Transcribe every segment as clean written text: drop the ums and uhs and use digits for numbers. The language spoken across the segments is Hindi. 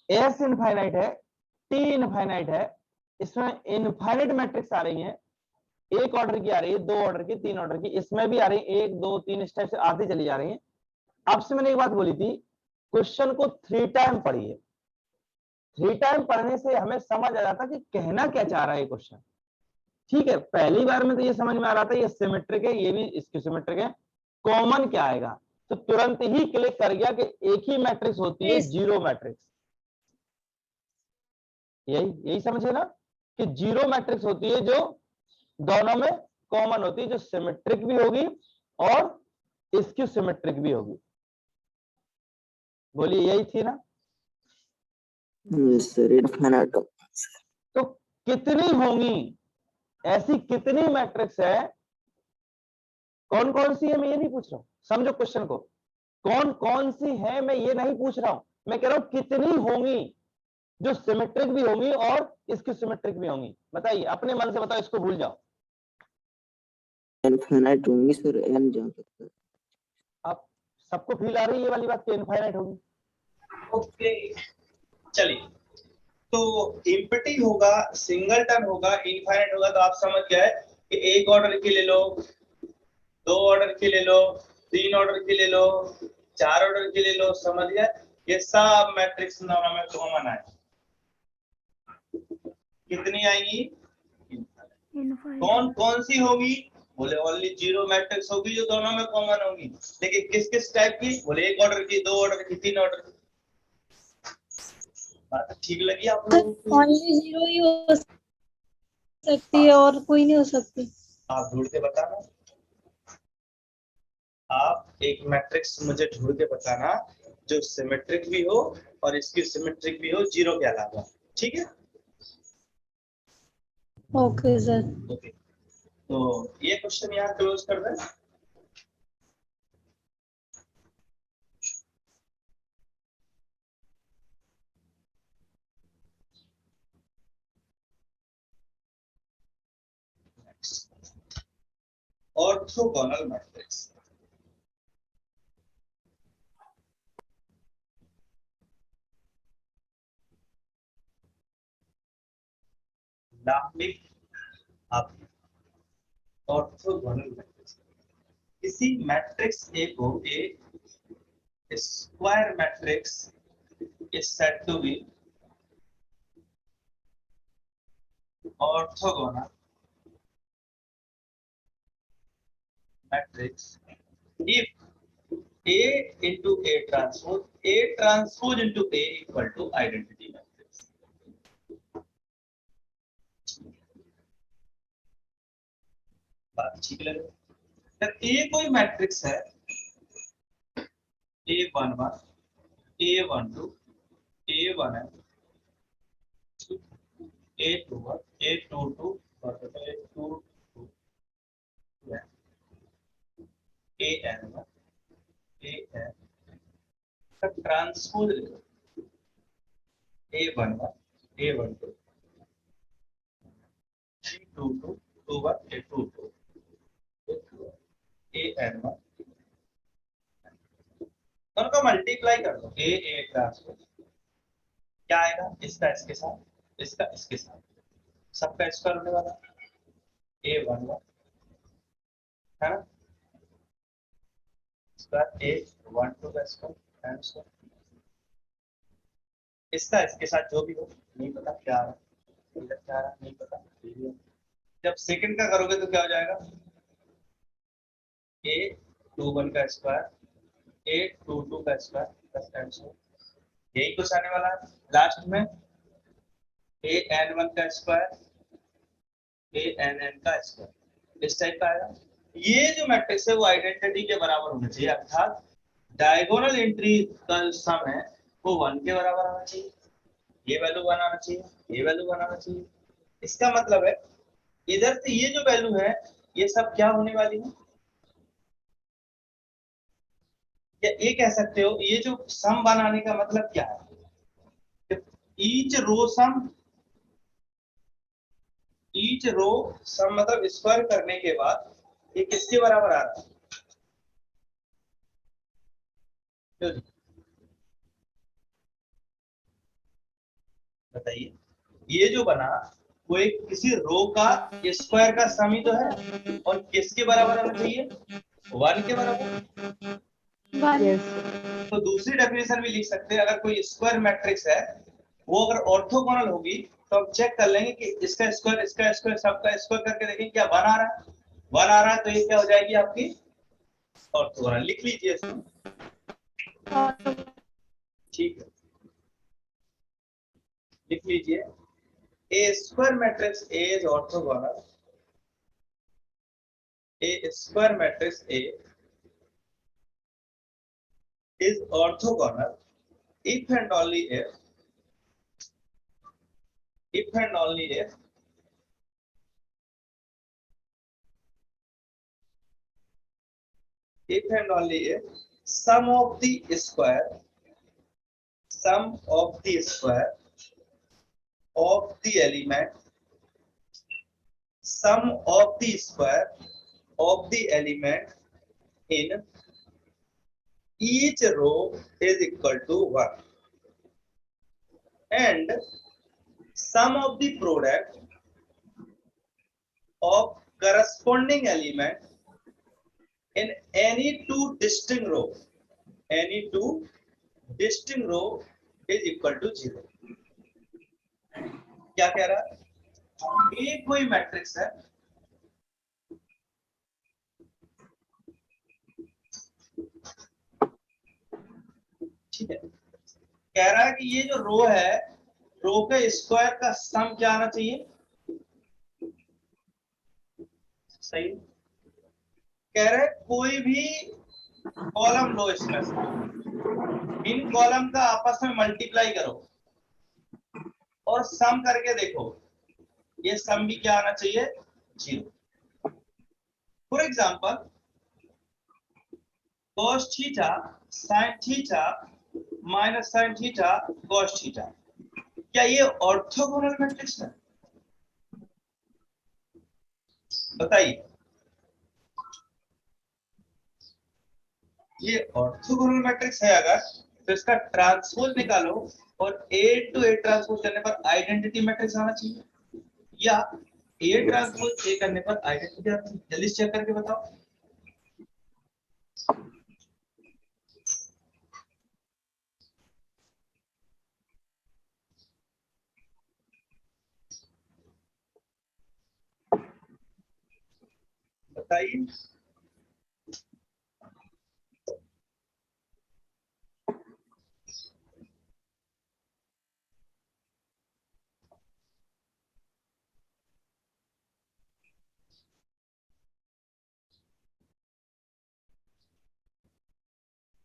एस इनफाइनाइट है, टी इनफाइनाइट है, इसमें इनफाइनाइट मैट्रिक्स आ रही है, एक ऑर्डर की आ रही है, दो ऑर्डर की, तीन ऑर्डर की, इसमें भी आ रही है, एक दो तीन इस टाइप से आती चली जा रही है। आपसे मैंने एक बात बोली थी, क्वेश्चन को 3 टाइम पढ़िए, 3 टाइम पढ़ने से हमें समझ आ जाता कि कहना क्या चाह रहा है क्वेश्चन। ठीक है, पहली बार में तो ये समझ में आ रहा था ये सिमेट्रिक है, ये भी इसकी सिमेट्रिक है, कॉमन क्या आएगा, तो तुरंत ही क्लिक कर गया कि एक ही मैट्रिक्स होती है जीरो मैट्रिक्स। यही यही समझे ना कि जीरो मैट्रिक्स होती है जो दोनों में कॉमन होती है, जो सिमेट्रिक भी होगी और इसकी सिमेट्रिक भी होगी। बोलिए यही थी ना? Sir infinite. तो कितनी होंगी, ऐसी कितनी मैट्रिक्स है, कौन कौन सी है मैं ये नहीं पूछ रहा हूं, समझो क्वेश्चन को, कौन कौन सी है मैं ये नहीं पूछ रहा हूं, मैं कह रहा हूं कितनी होंगी जो सिमेट्रिक भी होंगी और इसकी सिमेट्रिक भी होंगी। बताइए अपने मन से बताओ, इसको भूल जाओ। इनफाइनाइट होंगी सर, एन जा सकता है। आप सबको फील आ रही है ये वाली बात कि इनफाइनाइट होगी? ओके चलिए, तो इम्पटी होगा, सिंगलटन होगा, इनफाइनाइट होगा, तो आप समझ गए कि एक ऑर्डर की ले लो, दो ऑर्डर की ले लो, तीन ऑर्डर की ले लो, चार ऑर्डर की ले लो, समझ गए? ये सब मैट्रिक्स दोनों में कॉमन है। कितनी आएगी? कौन कौन सी होगी? बोले ओनली जीरो मैट्रिक्स होगी जो दोनों में कॉमन होगी। लेकिन किस किस टाइप की? बोले एक ऑर्डर की, दो ऑर्डर की, तीन ऑर्डर की। बात ठीक लगी आप लोगों को? ओनली जीरो ही हो सकती है और कोई नहीं हो सकती। आप ढूंढ के बताना, आप एक मैट्रिक्स मुझे ढूंढ के बताना जो सिमेट्रिक भी हो और इसकी सिमेट्रिक भी हो, जीरो के अलावा। ठीक है? Okay sir. ओके, तो ये क्वेश्चन यहाँ क्लोज कर दें। Orthogonal matrix. आप ऑर्थोगोनल मैट्रिक्स, किसी मैट्रिक्स ए को a square matrix is said to be orthogonal matrix if A into A transpose into A equal to identity matrix। बात ठीक लगे? A कोई मैट्रिक्स है, A11, A12, A1n, A21, A22, A22, AN1, AN का transpose A11, A12, A22, A21, A22, AN1, दोनों का मल्टीप्लाई कर दो, A ट्रांसपोज क्या आएगा? इसका इसके साथ, इसका इसके साथ, सबका स्क्वायर होने वाला A11 है ना, स्क्वायर A12 का स्क्वायर एंड स्क्वायर, इसका इसके साथ जो भी हो, नहीं पता क्या आ रहा है, इधर क्या आ रहा है नहीं पता। जब सेकंड का करोगे तो क्या हो जाएगा? A21 का स्क्वायर, A22 का स्क्वायर प्लस एंड स्क्वायर, यही कुछ आने वाला है। लास्ट में AN1 का स्क्वायर, ANN का स्क्वायर, इस टाइप का आएगा। ये जो मैट्रिक्स है वो आइडेंटिटी के बराबर होना चाहिए, अर्थात डायगोनल एंट्री का जो सम है वो 1 के बराबर आना चाहिए, ये वैल्यू 1 आना चाहिए, ये वैल्यू 1 आना चाहिए। इसका मतलब है इधर से ये जो वैल्यू है ये सब क्या होने वाली है, या ये कह सकते हो ये जो सम बनाने का मतलब क्या है, ईच रो सम, ईच रो सम मतलब स्क्वायर करने के बाद ये किसके बराबर आ रहा है? बताइए, ये जो बना वो एक किसी रो का स्क्वायर का सम ही तो है, और किसके बराबर होना चाहिए, 1 के बराबर। वन। तो दूसरी डेफिनेशन भी लिख सकते हैं, अगर कोई स्क्वायर मैट्रिक्स है वो अगर ऑर्थोगोनल होगी तो हम चेक कर लेंगे कि इसका स्क्वायर सबका स्क्वायर करके देखेंगे क्या 1 आ रहा है। 1 आ रहा है तो ये क्या हो जाएगी आपकी ऑर्थोगोनल। लिख लीजिए इसको, ठीक है, लिख लीजिए, a square matrix A is orthogonal, a square matrix A is orthogonal if and only if and only if and only if sum of the square of the element sum of the square of the element in each row is equal to 1 and sum of the product of corresponding element in any two distinct row is equal to 0। क्या कह रहा है, ये कोई मैट्रिक्स है, ठीक है, कह रहा है कि ये जो रो है, रो के स्क्वायर का सम क्या आना चाहिए, सही, कह रहे कोई भी कॉलम लो इसमें से, इन कॉलम का आपस में मल्टीप्लाई करो और सम करके देखो, ये सम भी क्या आना चाहिए, 0। For example cos theta sin theta minus sin theta cos theta, क्या ये ऑर्थोगोनल मैट्रिक्स है, बताइए, ये ऑर्थोगोनल मैट्रिक्स है अगर तो इसका ट्रांसपोज निकालो और A टू A ट्रांसपोज करने पर आइडेंटिटी मैट्रिक्स आना चाहिए, या A ट्रांसपोज A करने पर आइडेंटिटी आना चाहिए। जल्दी चेक करके बताओ, बताइए,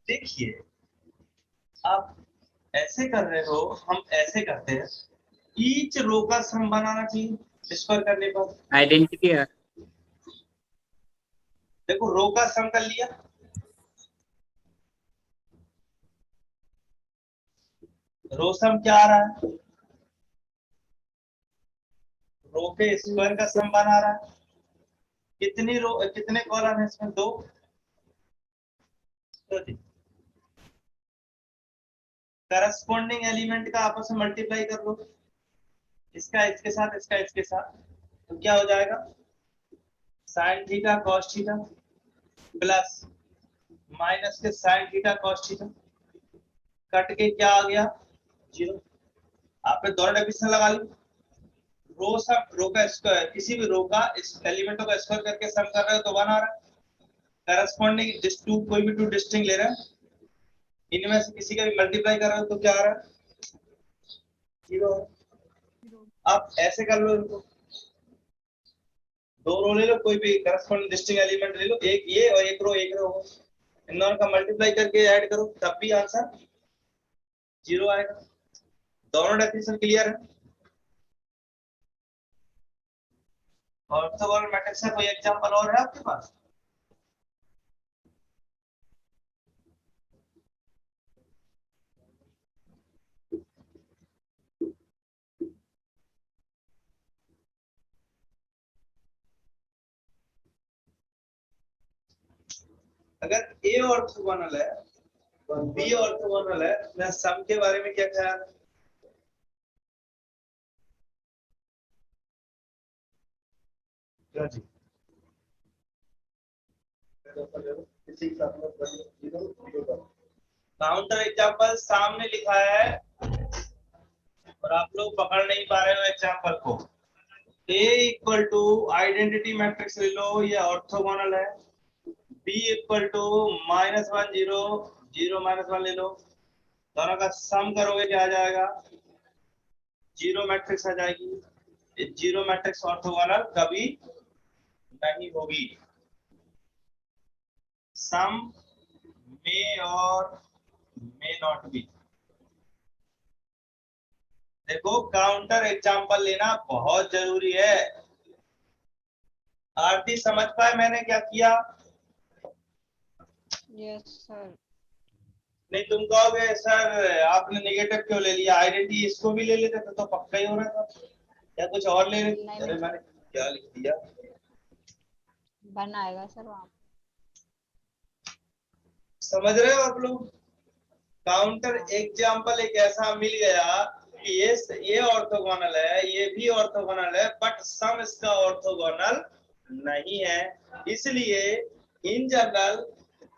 देखिए आप ऐसे कर रहे हो, हम ऐसे करते हैं, ईच रो का सम बनाना चाहिए स्क्वायर करने पर, आइडेंटिटी है। देखो रो का सम कर लिया, रो सम क्या आ रहा है, रो के स्क्वायर का सम बना रहा है, कितनी रो कितने कॉलम है इसमें, 2, तो करस्पॉन्डिंग एलिमेंट का आपस में मल्टीप्लाई कर लो, इसका इसके साथ, इसका इसके साथ, तो क्या हो जाएगा, sin theta cos theta plus minus के sin theta cos theta, cut के क्या आ गया, 0। आपने दोनों डेफिनेशन लगा ली, रो सम, रो का स्क्वायर, किसी भी रो का इस एलिमेंटों का स्क्वायर करके सम कर रहे हो तो 1 आ रहा है, करस्पॉन्डिंग जिस टू कोई भी टू डिस्टिंक्ट ले रहे हैं, इनमें से किसी का भी मल्टीप्लाई कर रहे हो तो क्या आ रहा है, 0। आप ऐसे कर लो, इनको 2 रो ले लो, कोई भी करस्पॉन्डिंग डिस्टिंक्ट एलिमेंट ले लो, एक ये और एक रो इन दोनों का मल्टीप्लाई करके ऐड करो, तब भी आंसर 0 आएगा। दोनों डेफिनेशन क्लियर है, ऑर्थोगोनल मैट्रिक्स का कोई एग्जांपल और है आपके पास, अगर A ऑर्थोगोनल है और B ऑर्थोगोनल है, मैं सम के बारे में क्या ख्याल है, क्या जी काउंटर एग्जाम्पल सामने लिखा है और आप लोग पकड़ नहीं पा रहे हो एग्जाम्पल को। A equal to identity matrix ले लो, ये ऑर्थोगोनल है। B इक्वल टू -1 0 0 -1 ले लो, दोनों का सम करोगे क्या आ जाएगा, जीरो मैट्रिक्स आ जाएगी। ये जीरो मैट्रिक्स ऑर्थोगोनल कभी नहीं होगी। सम मे और मे नॉट बी। देखो काउंटर एग्जाम्पल लेना बहुत जरूरी है। आरती समझ पाए मैंने क्या किया? Yes sir. नहीं तुम कहोगे सर आपने नेगेटिव क्यों ले लिया, आइडेंटिटी इसको भी ले लेते तो पक्का ही हो रहा था, या कुछ और ले लेते? अरे मैंने क्या लिख दिया, बन आएगा सर वहाँ। समझ रहे हो आप लोग? काउंटर एग्जाम्पल एक ऐसा मिल गया कि ये ऑर्थोगोनल है, ये भी ऑर्थोगोनल है, बट सम इसका ऑर्थोगोनल नहीं है। इसलिए इन जनरल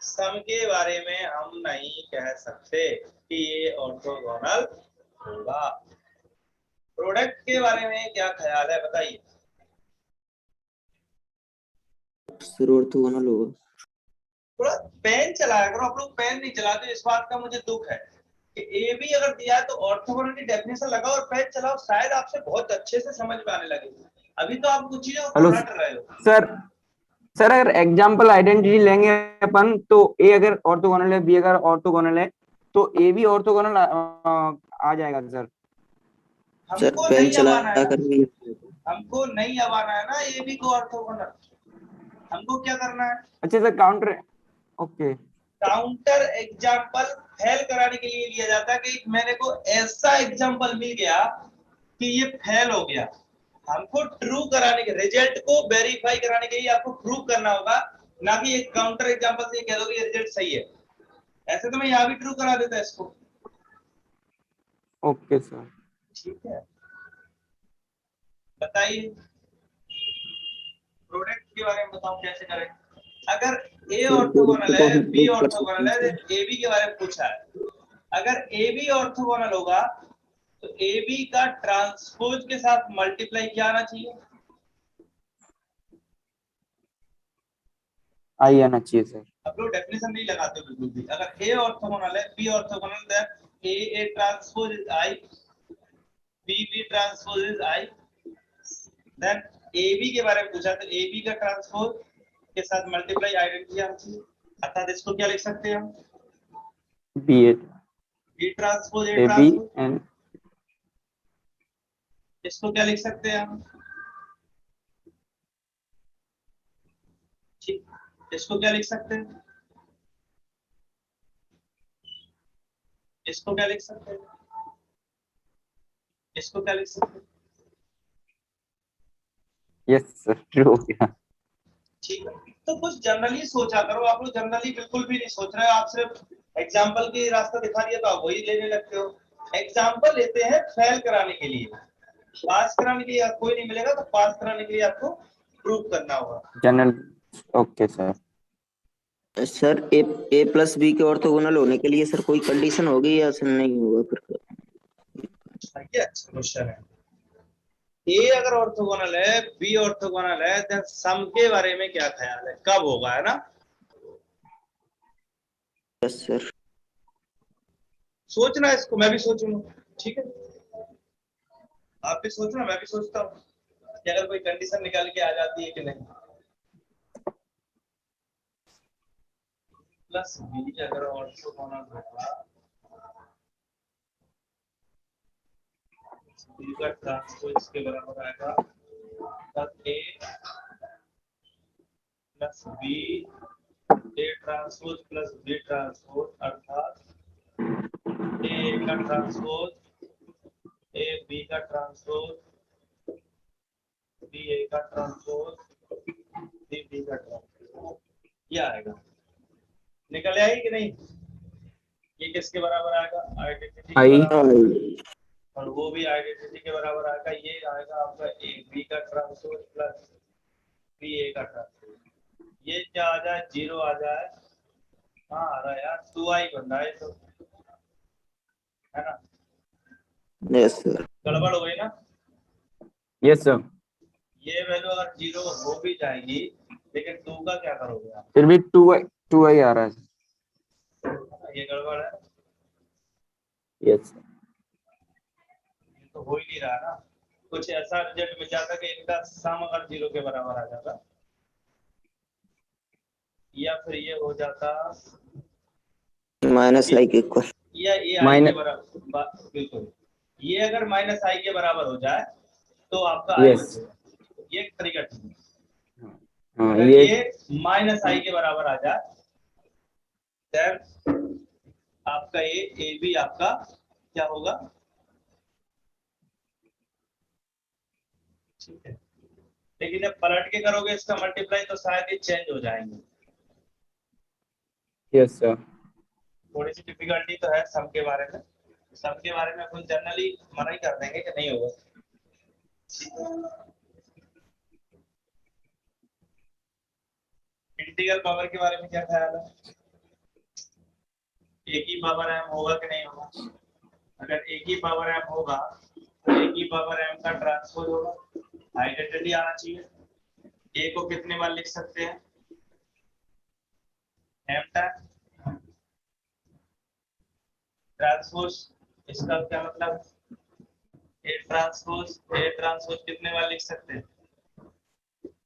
सम के बारे में हम नहीं कह सकते कि ये ऑर्थोगोनल होगा। प्रोडक्ट के बारे में क्या ख्याल है बताइए? सर ऑर्थोगोनल होगा। थोड़ा पेन चलाया करो, आप लोग पेन नहीं चलाते, इस बात का मुझे दुख है कि ए बी अगर दिया है तो ऑर्थोगोनल की डेफिनेशन लगाओ और पेन चलाओ, शायद आपसे बहुत अच्छे से समझ में आने लगे। अभी तो आप कुछ चीजों को हट रहे हो। सर अगर एग्जाम्पल आइडेंटिटी लेंगे अपन तो ए अगर ऑर्थोगोनल है, बी अगर ऑर्थोगोनल है तो ए भी ऑर्थोगोनल आ जाएगा सर। सर हमको पेन नहीं चला आना है, कर भी हमको नहीं आना है ना ए बी को ऑर्थोगोनल। हमको क्या करना है? अच्छा sir counter, okay. Counter example fail कराने के लिए लिया जाता है कि मेरे को ऐसा एग्जाम्पल मिल गया कि ये फेल हो गया। हमको ट्रू कराने के, रिजल्ट को वेरीफाई कराने के लिए आपको प्रूव करना होगा, ना कि एक काउंटर एग्जाम्पल से कह दो कि ये रिजल्ट सही है। ऐसे तो मैं यहाँ भी ट्रू करा देता इसको। Okay sir. ठीक है, बताइए प्रोडक्ट के बारे में बताओ कैसे करें। अगर ए ऑर्थोगोनल है, बी ऑर्थोगोनल है, ए बी के बारे में पूछा है। अगर ए बी ऑर्थोगोनल होगा तो ए बी का ट्रांसपोज के साथ मल्टीप्लाई क्या आना चाहिए? आई आना चाहिए सर। अब लोग डेफिनेशन नहीं लगाते हो बिल्कुल भी। अगर ए ऑर्थोगोनल है, B orthogonal, then A transpose is I, B transpose is I. Then A B के बारे में पूछा तो ए बी का ट्रांसपोज के साथ मल्टीप्लाई आइडेंटिटी आना चाहिए। अर्थात इसको क्या लिख सकते हैं हम? B transpose A transpose. And इसको क्या लिख सकते हैं हम? ठीक, इसको क्या लिख सकते हैं? इसको क्या लिख सकते हैं? इसको क्या लिख सकते हैं? यस सर ट्रू हो गया। ठीक है, तो कुछ जनरली सोचा करो। आप लोग जनरली बिल्कुल भी नहीं सोच रहे हो, आप सिर्फ एग्जाम्पल की रास्ता दिखा दिया तो आप वही लेने लगते हो। एग्जाम्पल लेते हैं फेल कराने के लिए, पास कराने के लिए कोई नहीं मिलेगा, तो पास कराने के लिए आपको प्रूव करना होगा। General, okay sir. सर ए प्लस बी के ऑर्थोगोनल होने के लिए सर कोई कंडीशन होगी या सर नहीं होगा फिर? ये अच्छा क्वेश्चन है। ए अगर ऑर्थोगोनल है, बी ऑर्थोगोनल है, तो सम के बारे में क्या ख्याल है, कब होगा, है ना? Yes sir. सोचना इसको, मैं भी सोचूंगा। ठीक है, आप भी सोचना, मैं भी सोचता हूँ कि अगर कोई कंडीशन निकाल के आ जाती है कि नहीं। प्लस बी अगर ऑर्थोगोनल होगा, बी का ट्रांसपोज इसके बराबर आएगा, तब A plus B, A transpose plus B transpose, अर्थात ए का ट्रांसपोज ए बी का ट्रांसपोज बी ए का ट्रांसपोज बी बी का ट्रांसपोज, ये आएगा। निकल आएगी कि नहीं? ये किसके बराबर आएगा? आइडेंटिटी के बराबर, और वो भी आइडेंटिटी के बराबर आएगा। ये आएगा आपका ए बी का ट्रांसपोज प्लस भी ए का ट्रांसपोज, ये क्या आ जाए, 0 आ जाए। हाँ आ रहा है यार, 2i बन रहा है तो, है ना? Yes sir. गड़बड़ हो गई ना? Yes sir. ये वैल्यू अगर 0 हो भी जाएगी, लेकिन 2 का क्या करोगे आप? फिर भी 2i आ रहा है। ये गड़बड़ है, यस ये तो हो ही नहीं रहा ना। कुछ ऐसा रिजल्ट मिल जाता कि इनका सम अगर 0 के बराबर आ जाता, या फिर ये हो जाता, माइनस लाइक इक्वल। या ये आई के बराबर, बिल्कुल, ये अगर माइनस आई के बराबर हो जाए तो आपका आई Yes. बचेगा। ये एक तरीका ठीक है। हाँ अगर ये ये माइनस आई के बराबर आ जाए, देन आपका ये ए भी आपका क्या होगा, ठीक है। लेकिन जब पलट के करोगे इसका मल्टीप्लाई तो शायद ये चेंज हो जाएंगे। Yes sir. थोड़ी सी डिफिकल्टी तो है सम के बारे में, सम के बारे में अपन जनरली मना ही कर देंगे कि नहीं होगा। इंटीग्रल पावर के बारे में क्या ख्याल है? एक ही पावर m होगा कि नहीं होगा? अगर एक ही पावर m होगा तो एक ही पावर m का ट्रांसपोज होगा, आइडेंटिटी आना चाहिए। a को कितने बार लिख सकते हैं? m टाइम ट्रांसपोज, इसका क्या मतलब? a ट्रांसपोज कितने बार लिख सकते हैं?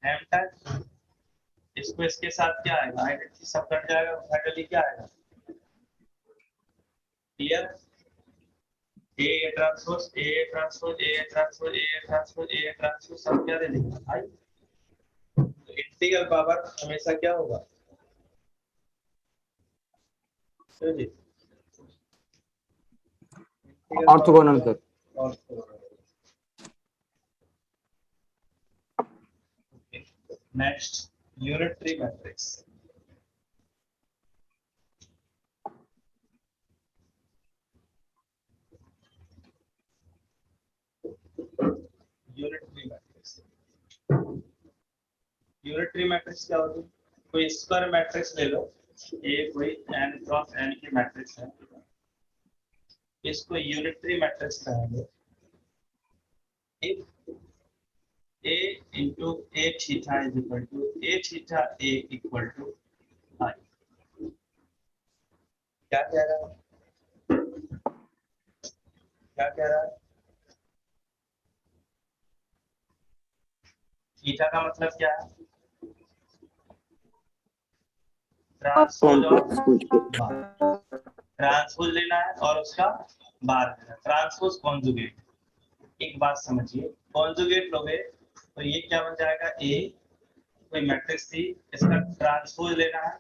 m time. इसको इसके साथ क्या आएगा, आइडेंटिटी सब कट जाएगा, फाइनली क्या आएगा? क्लियर? ए ट्रांसपोज सब क्या दे देंगे आई। तो इंटीग्रल पावर हमेशा क्या होगा? Orthogonal sir. Next, unitary matrix. Unitary matrix, unitary matrix क्या होती है? कोई स्क्वायर मैट्रिक्स ले लो, ये कोई n क्रॉस n की मैट्रिक्स है, इसको यूनिटरी मैट्रिक्स कहेंगे। if a into a theta is equal to a theta a equal to I, क्या कह रहा है, क्या कह रहा है? थीटा का मतलब क्या है? ट्रांसपोज लेना है और उसका बार लेना है। ट्रांसपोज कॉन्जुगेट, एक बात समझिए, कॉन्जुगेट लोगे तो ये क्या बन जाएगा, ए कोई मैट्रिक्स थी, इसका ट्रांसपोज लेना है,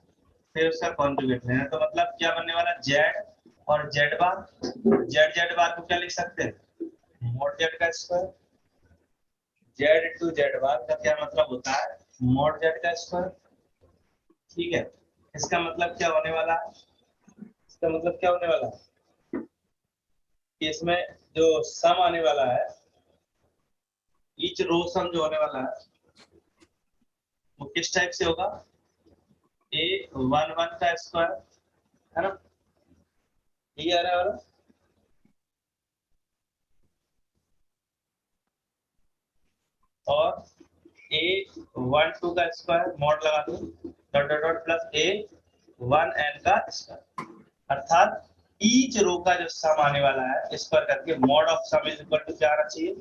फिर उसका कॉन्जुगेट लेना है, तो मतलब क्या बनने वाला, जेड और जेड बार। जेड बार को क्या लिख सकते हैं, मॉड जेड का स्क्वायर। जेड इंटू जेड बार का क्या मतलब होता है, मॉड जेड का स्क्वायर। ठीक है, इसका मतलब क्या होने वाला है, इसका मतलब क्या होने वाला है कि इसमें जो सम आने वाला है, ईच रो सम जो होने वाला है वो किस टाइप से होगा, a11 का स्क्वायर, है ना? ये आ रहा है, और a12 का स्क्वायर मॉड लगा दो, dot dot dot plus a1n का स्क्वायर, अर्थात ईच रो का जो सम आने वाला है स्क्वायर करके mod of sum is equal to क्या आना चाहिए,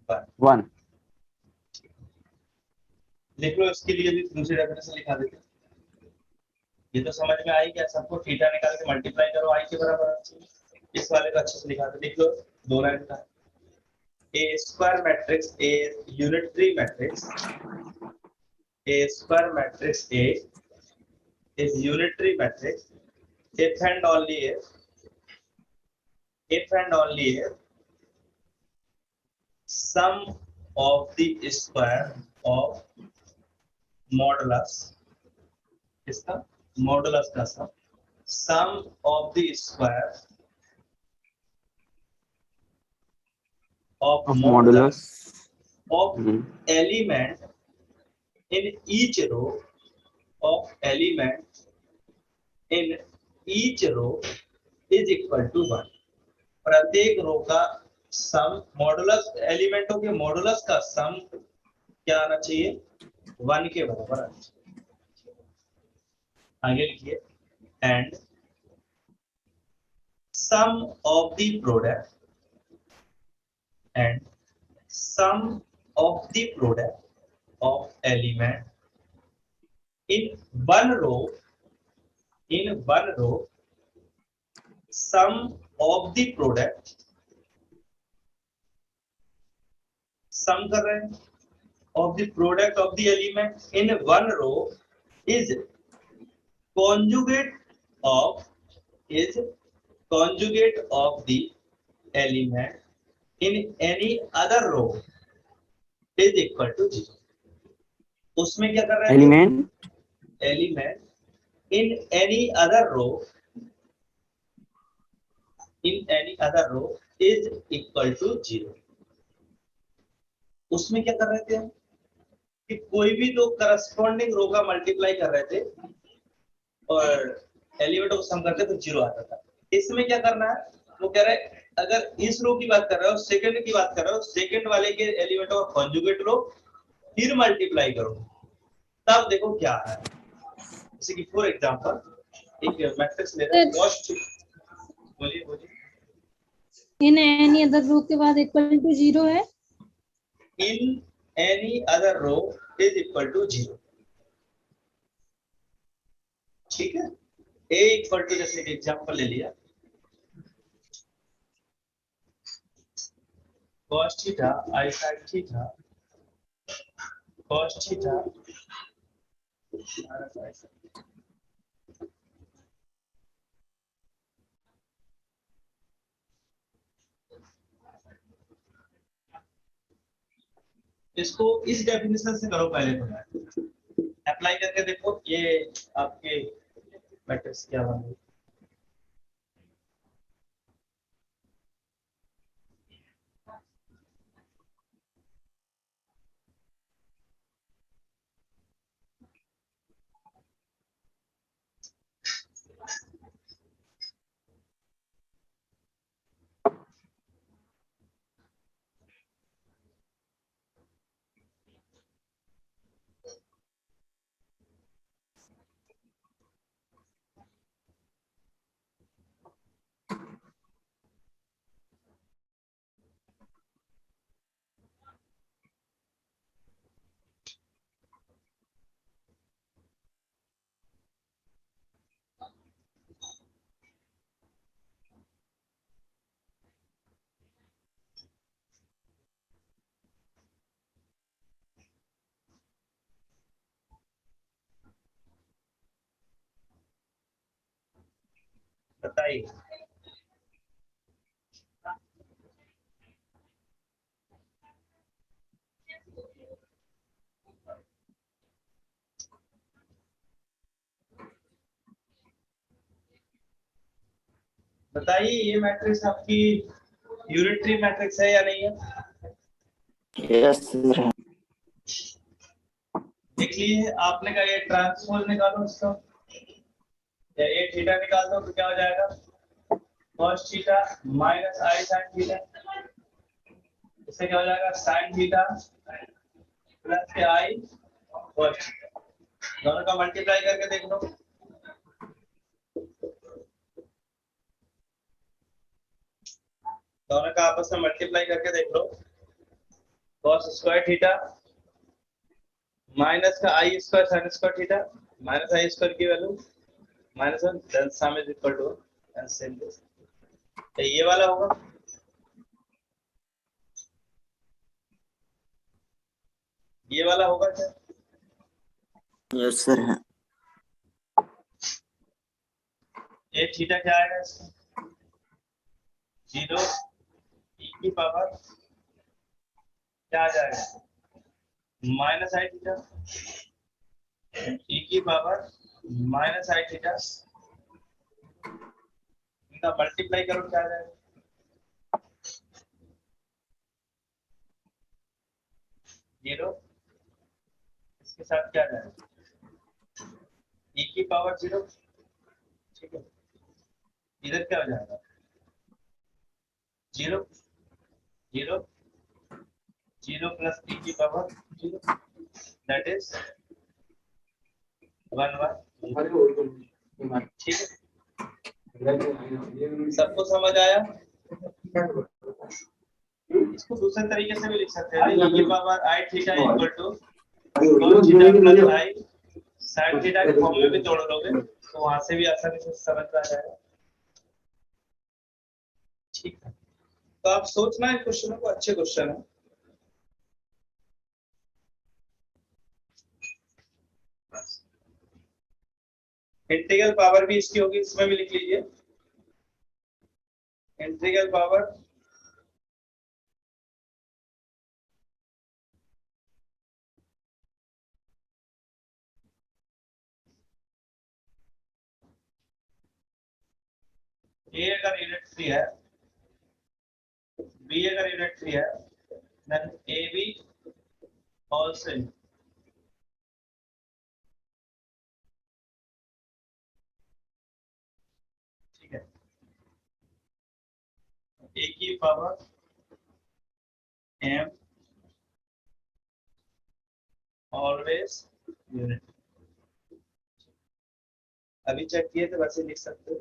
1। लिख लो, इसके लिए भी दूसरी डेफिनेशन लिखा देते हैं। ये तो समझ में आई क्या सबको, थीटा निकाल के मल्टीप्लाई करो आई के बराबर आना चाहिए। इस वाले को अच्छे से लिखा दो, लिख लो, दो लाइन का a square matrix A unitary matrix, a square matrix A is unitary matrix if and only if sum of the square of modulus, इसका modulus का sum of the square of modulus of of element in each row of element in each row is equal to 1. प्रत्येक रो का सम मॉडुलस एलिमेंटों के मॉडुलस का सम क्या आना चाहिए 1 के बराबर आना चाहिए। आगे लिखिए and sum of the product and sum of the product of element in one row sum of the product sum कर रहे हैं of the product of the element in one row is conjugate of the element in any other row is equal to 0. उसमें क्या कर रहे हैं element in any other row is equal to 0. उसमें क्या कर रहे थे हम कि कोई भी दो करस्पॉन्डिंग रो का मल्टीप्लाई कर रहे थे और एलिमेंटों को सम करते तो 0 आता था। इसमें क्या करना है वो कह रहे हैं अगर इस रो की बात कर रहे हो सेकंड की बात कर रहे हो सेकंड वाले के एलिमेंटों का कॉन्जुगेट लो फिर मल्टीप्लाई करो तब देखो क्या है। जैसे कि फॉर एग्जांपल एक मैट्रिक्स ले रहे हैं कॉस्ट बोलिए इन एनी अदर रो के बाद इक्वल टू 0 है in any other row is equal to 0। ठीक है ए इक्वल टू जैसे एग्जांपल ले लिया cos theta I sin theta cos theta इसको इस डेफिनेशन से करो पहले तो अप्लाई करके देखो ये आपके मैट्रिक्स क्या बनेगा। बताइए बताइए ये मैट्रिक्स आपकी यूनिटरी मैट्रिक्स है या नहीं है। यस सर देख लीजिए आपने कहा ये ट्रांसपोज निकालो इसका या ये थीटा निकाल दो तो क्या हो जाएगा cos थीटा माइनस आई sin थीटा इससे क्या हो जाएगा sin थीटा प्लस आई cos थीटा दोनों का मल्टीप्लाई करके देख लो दोनों का आपस में मल्टीप्लाई करके देख लो cos स्क्वायर थीटा माइनस का i square sin square theta minus i square की value -1 then sum is equal to and same this तो ये वाला होगा ये वाला होगा क्या यस सर है ये थीटा क्या आएगा इसका 0 e की पावर क्या आ जाएगा माइनस आई थीटा e की पावर माइनस आई थीटा इनका मल्टीप्लाई करो क्या आ जाएगा 0, इसके साथ क्या जाएगा e की पावर 0, ठीक है। इधर क्या हो जाएगा 0 0 0 प्लस e की पावर 0, दैट इज 1 1, ठीक है। सबको समझ आया? इसको दूसरे तरीके से भी लिख सकते हैं, e की power i theta equal to cos theta plus i sin theta के फॉर्म में भी तोड़ लोगे तो वहां से भी आसानी से समझ आ जाएगा, ठीक है। तो आप सोचना है क्वेश्चनों को, अच्छे क्वेश्चन है। इंटीग्रल पावर भी इसकी होगी, इसमें भी लिख लीजिए इंटीग्रल पावर ए अगर यूनिट 3 है, बी अगर यूनिट 3 है, देन ए बी ऑल्सो, ठीक है। ए की पावर एम ऑलवेज यूनिट, अभी चेक किए तो वैसे लिख सकते हो।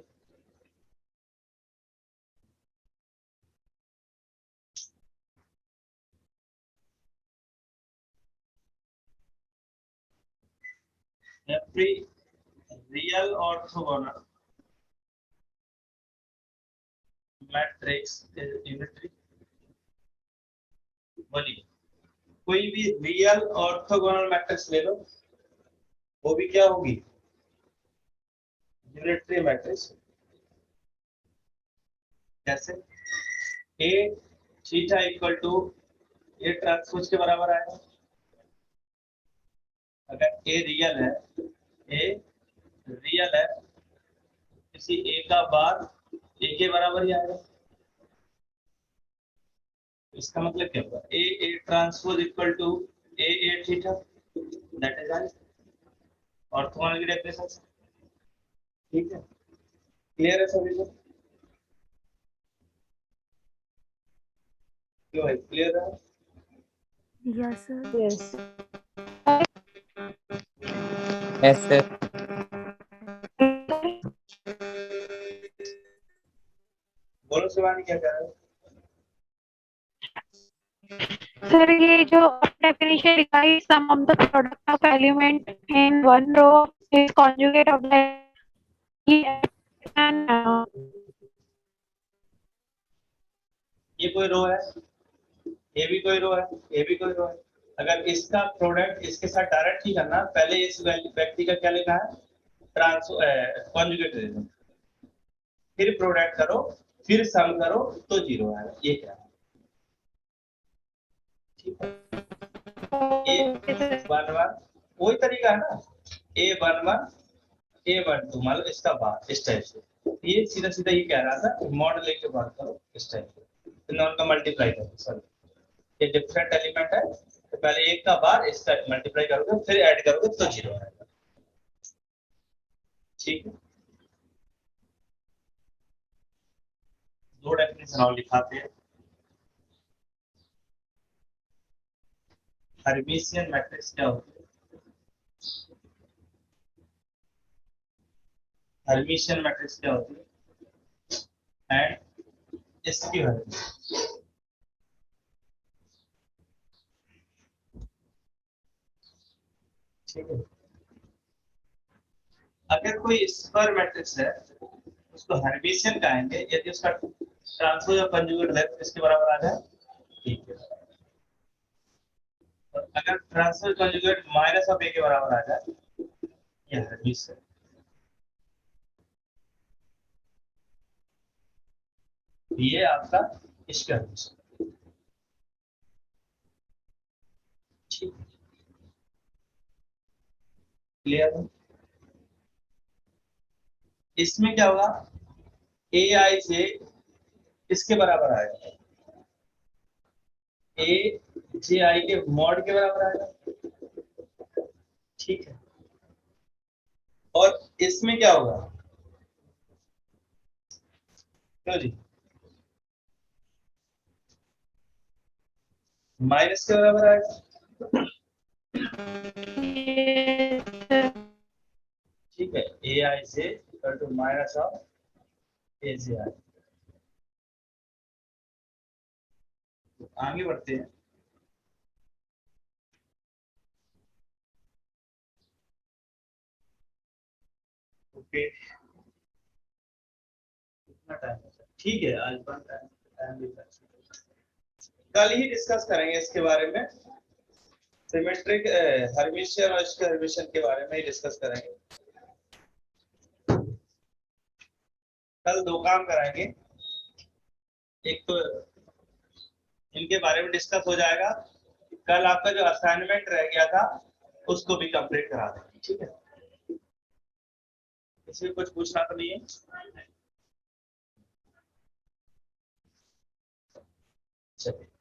Every real orthogonal matrix is unitary। बोलिए, कोई भी रियल ऑर्थोगोनल मैट्रिक्स ले लो, वो भी क्या होगी यूनिटरी मैट्रिक्स। जैसे A theta equal to A transpose के बराबर आएगा, अगर ए रियल है, ए रियल है, किसी ए का बार ए के बराबर ही आएगा। इसका मतलब क्या होगा A A transpose equal to A A theta, that is I orthogonal की डेफिनेशन, ठीक है। क्लियर है सभी को? क्यों है क्लियर है? Yes, sir. Yes. Yes, sir. बोलो शिवानी क्या कह रहे हो? Sir, ये जो definition लिखाई, sum of the product of element in one row is conjugate of the and ये कोई रो है, ये भी कोई रो है, ये भी कोई रो है। अगर इसका प्रोडक्ट इसके साथ डायरेक्ट ही करना, पहले इस व्यक्ति का क्या लिखा है कॉन्जुगेट ले लो, फिर प्रोडक्ट करो, फिर सम करो तो 0 आएगा। ये क्या है, ठीक है। ए 1 1 वही तरीका है ना, ए 1 1 ए 1 2 मतलब इसका बार इस टाइप से, ये सीधा सीधा ये कह रहा था मॉड लेके बात करो इस टाइप से, तो नॉन का मल्टीप्लाई करो। सॉरी, ये डिफरेंट एलिमेंट है, तो पहले एक का बार इसका मल्टीप्लाई करोगे फिर ऐड करोगे तो 0 आएगा, ठीक है। दो डेफिनेशन और लिखाते हैं। हर्मिशियन मैट्रिक्स क्या होती है? हर्मिशियन मैट्रिक्स क्या होती है एंड इसकी वैल्यू, ठीक है। अगर कोई स्क्वायर मैट्रिक्स है उसको हर्मिशियन कहेंगे यदि उसका ट्रांसपोज या कंजुगेट लेफ्ट इसके बराबर आ जाए, ठीक है। और अगर ट्रांसपोज कंजुगेट माइनस ऑफ ए के बराबर आ जाए, ये हर्मिशियन, ये आपका इसका हर्मिशियन, ठीक, क्लियर है? इसमें क्या होगा ए आई से इसके बराबर आएगा, ए जे आई के मॉड के बराबर आएगा, ठीक है। और इसमें क्या होगा, क्यों जी, माइनस के बराबर आएगा, ठीक है। ए आई से इक्वल टू माइनस ऑफ ए जे आई। आगे बढ़ते हैं। ओके, कितना टाइम है, ठीक है, आज का टाइम भी कल ही डिस्कस करेंगे इसके बारे में, सिमेट्रिक हर्मिशियन और इसके हर्मिशियन के बारे में ही डिस्कस करेंगे। कल दो काम कराएंगे, एक तो इनके बारे में डिस्कस हो जाएगा, कल आपका जो असाइनमेंट रह गया था उसको भी कंप्लीट करा देंगे, ठीक है। इसमें कुछ पूछना तो नहीं है? चलिए।